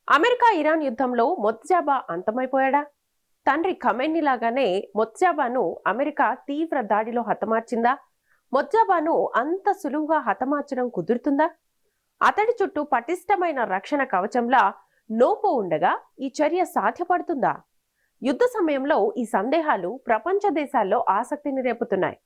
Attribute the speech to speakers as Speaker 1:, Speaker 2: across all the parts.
Speaker 1: America Iran యుద్ధంలో మొత్జాబా అంతమైపోయాడా? తండ్రి Khamenei లాగానే మొత్జాబాను అమెరికా తీవ్ర దాడిలో హతమార్చిందా? మొత్జాబాను అంత సులువుగా హతమార్చడం కుదురుతుందా? అతడి చుట్టూ పటిష్టమైన రక్షణ కవచంలా నోపు ఉండగా ఈ చర్య సాధ్యపడుతుందా? యుద్ధ సమయంలో ఈ సందేహాలు ప్రపంచ దేశాల్లో ఆసక్తిని రేపుతున్నాయి.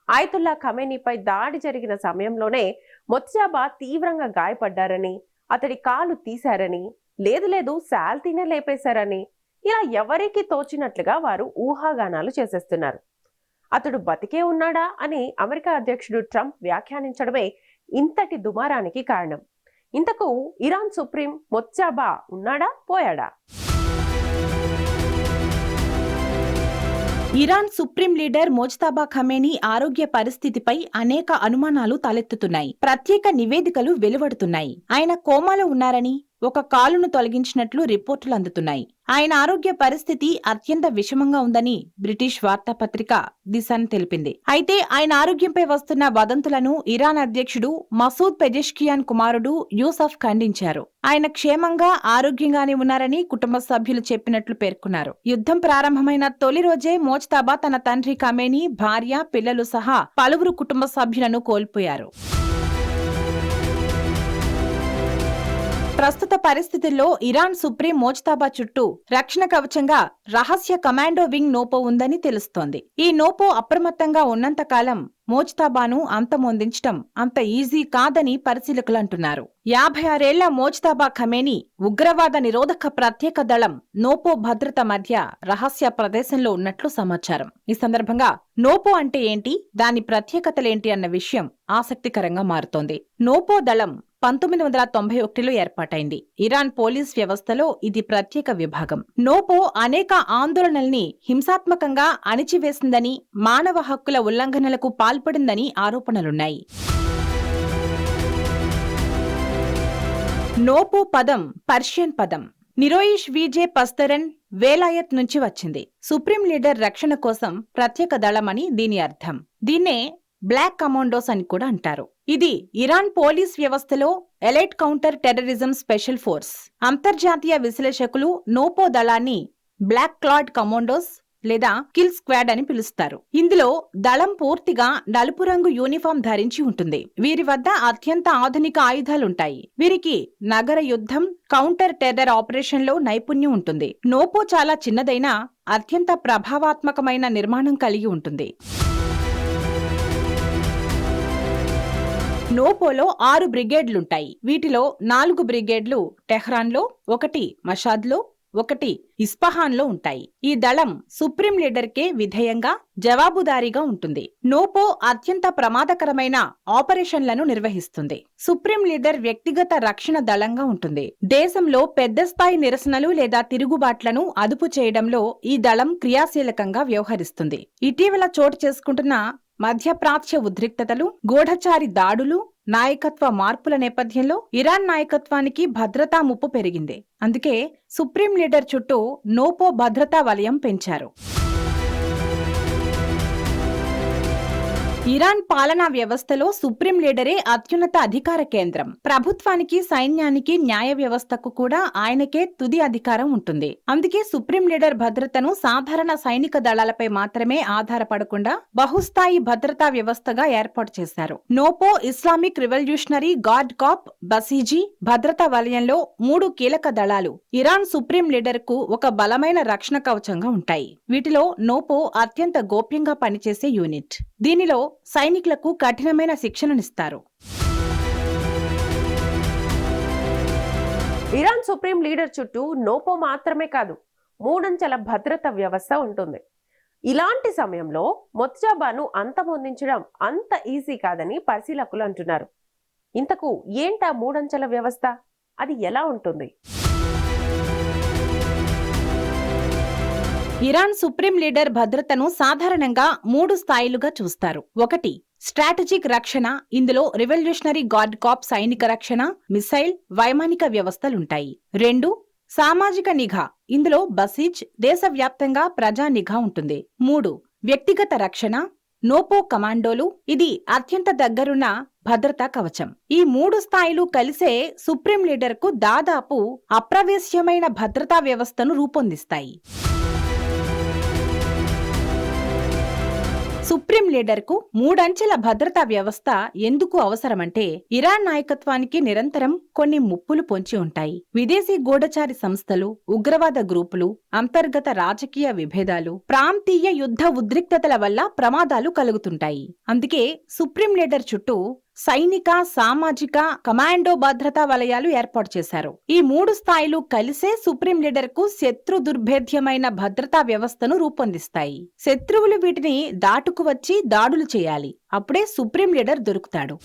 Speaker 1: ఆయతుల్లా ఖమేనీపై దాడి జరిగిన సమయంలోనే మొత్జాబా తీవ్రంగా గాయపడ్డారని, అతడి కాలు తీశారని, లేదు లేదు శాల్తీనే లేపేశారని, ఇలా ఎవరికి తోచినట్లుగా వారు ఊహాగానాలు చేసేస్తున్నారు. అతడు బతికే ఉన్నాడా అని అమెరికా అధ్యక్షుడు ట్రంప్ వ్యాఖ్యానించడమే ఇంతటి దుమారానికి కారణం. ఇంతకు ఇరాన్ సుప్రీం మొత్జాబా ఉన్నాడా పోయాడా?
Speaker 2: Iran supreme leader Mojtaba Khamenei ఆరోగ్య పరిస్థితిపై అనేక అనుమానాలు తలెత్తుతున్నాయి. ప్రత్యేక నివేదికలు వెలువడుతున్నాయి. ఆయన కోమాలో ఉన్నారని, ఒక కాలును తొలగించినట్లు రిపోర్టులు అందుతున్నాయి. ఆయన ఆరోగ్య పరిస్థితి అత్యంత విషమంగా ఉందని బ్రిటిష్ వార్తాపత్రిక ది సన్ తెలిపింది. అయితే ఆయన ఆరోగ్యంపై వస్తున్న వదంతులను ఇరాన్ అధ్యక్షుడు మసూద్ పెజెష్కియాన్ కుమారుడు యూసఫ్ ఖండించారు. ఆయన క్షేమంగా ఆరోగ్యంగానే ఉన్నారని కుటుంబ సభ్యులు చెప్పినట్లు పేర్కొన్నారు. యుద్ధం ప్రారంభమైన తొలి రోజే మోజ్తబా తన తండ్రి ఖమేనీ, భార్య, పిల్లలు సహా పలువురు కుటుంబ సభ్యులను కోల్పోయారు. ప్రస్తుత పరిస్థితుల్లో ఇరాన్ సుప్రీం మోజ్తబా చుట్టూ రక్షణ కవచంగా రహస్య కమాండో వింగ్ నోపో ఉందని తెలుస్తోంది. ఈ నోపో అప్రమత్తంగా ఉన్నంతకాలం మోజ్తబాను అంతమొందించడం అంత ఈజీ కాదని పరిశీలకులు అంటున్నారు. 56 ఏళ్ల మోజ్తబా ఖమేనీ ఉగ్రవాద నిరోధక ప్రత్యేక దళం నోపో భద్రత మధ్య రహస్య ప్రదేశంలో ఉన్నట్లు సమాచారం. ఈ సందర్భంగా నోపో అంటే ఏంటి, దాని ప్రత్యేకతలేంటి అన్న విషయం ఆసక్తికరంగా మారుతోంది. నోపో దళం 1991లో ఏర్పాటైంది. ఇరాన్ పోలీస్ వ్యవస్థలో ఇది ప్రత్యేక విభాగం. నోపో అనేక ఆందోళనల్ని హింసాత్మకంగా అణిచివేసిందని, మానవ హక్కుల ఉల్లంఘనలకు పాల్పడిందని ఆరోపణలున్నాయి. నోపో పదం పర్షియన్ పదం నిరోయిష్ విజే పస్తరన్ వేలాయత్ నుంచి వచ్చింది. సుప్రీం లీడర్ రక్షణ కోసం ప్రత్యేక దళమని దీని అర్థం. దీన్నే బ్లాక్ కమాండోస్ అని కూడా అంటారు. ఇది ఇరాన్ పోలీస్ వ్యవస్థలో elite counter terrorism special force. అంతర్జాతీయ విశ్లేషకులు నోపో దళాన్ని బ్లాక్ క్లాడ్ కమాండోస్ లేదా కిల్ స్క్వాడ్ అని పిలుస్తారు. ఇందులో దళం పూర్తిగా నలుపు రంగు యూనిఫామ్ ధరించి ఉంటుంది. వీరి వద్ద అత్యంత ఆధునిక ఆయుధాలుంటాయి. వీరికి నగర యుద్ధం, కౌంటర్ టెర్రర్ ఆపరేషన్లో నైపుణ్యం ఉంటుంది. నోపో చాలా చిన్నదైనా అత్యంత ప్రభావాత్మకమైన నిర్మాణం కలిగి ఉంటుంది. నోపోలో 6 బ్రిగేడ్లుంటాయి. వీటిలో 4 బ్రిగేడ్లు టెహ్రాన్లో, 1 మషాద్లో, 1 ఇస్ఫహాన్లో ఉంటాయి. ఈ దళం సుప్రీం లీడర్కే విధేయంగా, జవాబుదారీగా ఉంటుంది. నోపో అత్యంత ప్రమాదకరమైన ఆపరేషన్లను నిర్వహిస్తుంది. సుప్రీం లీడర్ వ్యక్తిగత రక్షణ దళంగా ఉంటుంది. దేశంలో పెద్ద స్థాయి నిరసనలు లేదా తిరుగుబాట్లను అదుపు చేయడంలో ఈ దళం క్రియాశీలకంగా వ్యవహరిస్తుంది. ఇటీవల చోటు చేసుకుంటున్న మధ్యప్రాచ్య ఉద్రిక్తతలు, గూఢచారి దాడులు, నాయకత్వ మార్పుల నేపథ్యంలో ఇరాన్ నాయకత్వానికి భద్రతా ముప్పు పెరిగింది. అందుకే సుప్రీం లీడర్ చుట్టూ నోపో భద్రతా వలయం పెంచారు. ఇరాన్ పాలనా వ్యవస్థలో సుప్రీం లీడరే అత్యున్నత అధికార కేంద్రం. ప్రభుత్వానికి, సైన్యానికి, న్యాయ వ్యవస్థకు కూడా ఆయనకే తుది అధికారం ఉంటుంది. అందుకే సుప్రీం లీడర్ భద్రతను సాధారణ సైనిక దళాలపై మాత్రమే ఆధారపడకుండా బహుస్థాయి భద్రతా వ్యవస్థగా ఏర్పాటు చేశారు. నోపో, ఇస్లామిక్ రివల్యూషనరీ గార్డ్ కాప్, బసీజీ భద్రతా వలయంలో 3 కీలక దళాలు ఇరాన్ సుప్రీం లీడర్ కు ఒక బలమైన రక్షణ కవచంగా ఉంటాయి. వీటిలో నోపో అత్యంత గోప్యంగా పనిచేసే యూనిట్. దీనిలో సైనికులకు కఠినమైన శిక్షణనిస్తారు.
Speaker 1: ఇరాన్ సుప్రీం లీడర్ చుట్టూ నోపో మాత్రమే కాదు, 3 భద్రత వ్యవస్థ ఉంటుంది. ఇలాంటి సమయంలో మొత్జాబాను అంతమొందించడం అంత ఈజీ కాదని పరిశీలకులు అంటున్నారు. ఇంతకు ఏంటా 3 వ్యవస్థ? అది ఎలా ఉంటుంది?
Speaker 2: ఇరాన్ సుప్రీం లీడర్ భద్రతను సాధారణంగా 3 స్థాయిలుగా చూస్తారు. 1 స్ట్రాటజిక్ రక్షణ. ఇందులో రివల్యూషనరీ గార్డ్ కాప్ సైనిక రక్షణ, మిసైల్, వైమానిక వ్యవస్థలుంటాయి. 2 సామాజిక నిఘా. ఇందులో బసీజ్, దేశవ్యాప్తంగా ప్రజా నిఘా ఉంటుంది. 3 వ్యక్తిగత రక్షణ. నోపో కమాండోలు. ఇది అత్యంత దగ్గరున్న భద్రతా కవచం. ఈ 3 స్థాయిలు కలిసే సుప్రీం లీడర్కు దాదాపు అప్రవేశ్యమైన భద్రతా వ్యవస్థను రూపొందిస్తాయి. సుప్రీం లీడర్కు 3 అంచెల భద్రతా వ్యవస్థ ఎందుకు అవసరమంటే, ఇరాన్ నాయకత్వానికి నిరంతరం కొన్ని ముప్పులు పొంచి ఉంటాయి. విదేశీ గూఢచారి సంస్థలు, ఉగ్రవాద గ్రూపులు, అంతర్గత రాజకీయ విభేదాలు, ప్రాంతీయ యుద్ధ ఉద్రిక్తతల వల్ల ప్రమాదాలు కలుగుతుంటాయి. అందుకే సుప్రీం లీడర్ చుట్టూ సైనిక, సామాజిక, కమాండో భద్రతా వలయాలు ఏర్పాటు చేశారు. ఈ 3 స్థాయిలు కలిసే సుప్రీం లీడర్కు శత్రు దుర్భేద్యమైన భద్రతా వ్యవస్థను రూపొందిస్తాయి. శత్రువులు వీటిని దాటుకు వచ్చి దాడులు చేయాలి. అప్పుడే సుప్రీం లీడర్ దొరుకుతాడు.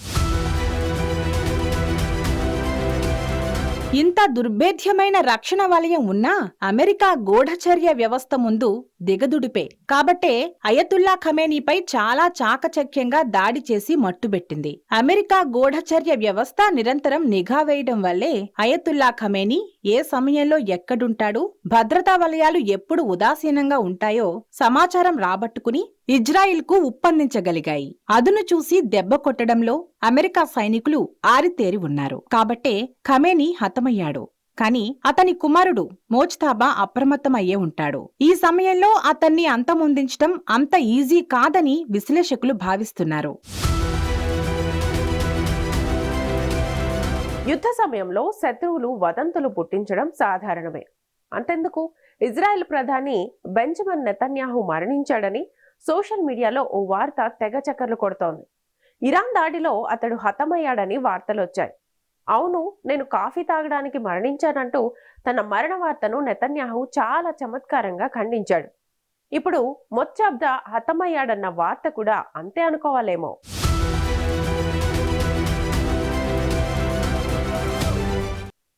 Speaker 2: ఇంత దుర్భేద్యమైన రక్షణ వలయం ఉన్నా అమెరికా గూఢచర్య వ్యవస్థ ముందు దిగదుడిపే. కాబట్టే అయతుల్లా ఖమేనీపై చాలా చాకచక్యంగా దాడి చేసి మట్టుబెట్టింది. అమెరికా గూఢచర్య వ్యవస్థ నిరంతరం నిఘా వేయడం వల్లే అయతుల్లా ఖమేనీ ఏ సమయంలో ఎక్కడుంటాడు, భద్రతా వలయాలు ఎప్పుడు ఉదాసీనంగా ఉంటాయో సమాచారం రాబట్టుకుని ఇజ్రాయిల్కు ఉప్పందించగలిగాయి. అదును చూసి దెబ్బ కొట్టడంలో అమెరికా సైనికులు ఆరితేరి ఉన్నారు. కాబట్టే ఖమేనీ హతమయ్యాడు. కాని అతని కుమారుడు మోజ్తాబా అప్రమత్తమయ్యే ఉంటాడు. ఈ సమయంలో అతన్ని అంతమొందించటం అంత ఈజీ కాదని విశ్లేషకులు భావిస్తున్నారు.
Speaker 1: యుద్ధ సమయంలో శత్రువులు వదంతులు పుట్టించడం సాధారణమే. అంతెందుకు, ఇజ్రాయెల్ ప్రధాని బెంజమిన్ నెతన్యాహు మరణించాడని సోషల్ మీడియాలో ఓ వార్త తెగ చక్కర్లు కొడుతోంది. ఇరాన్ దాడిలో అతడు హతమయ్యాడని వార్తలొచ్చాయి. అవును, నేను కాఫీ తాగడానికి మరణించానంటూ తన మరణ వార్తను నెతన్యాహు చాలా చమత్కారంగా ఖండించాడు. ఇప్పుడు మొజ్తాబా హతమయ్యాడన్న వార్త కూడా అంతే అనుకోవాలేమో.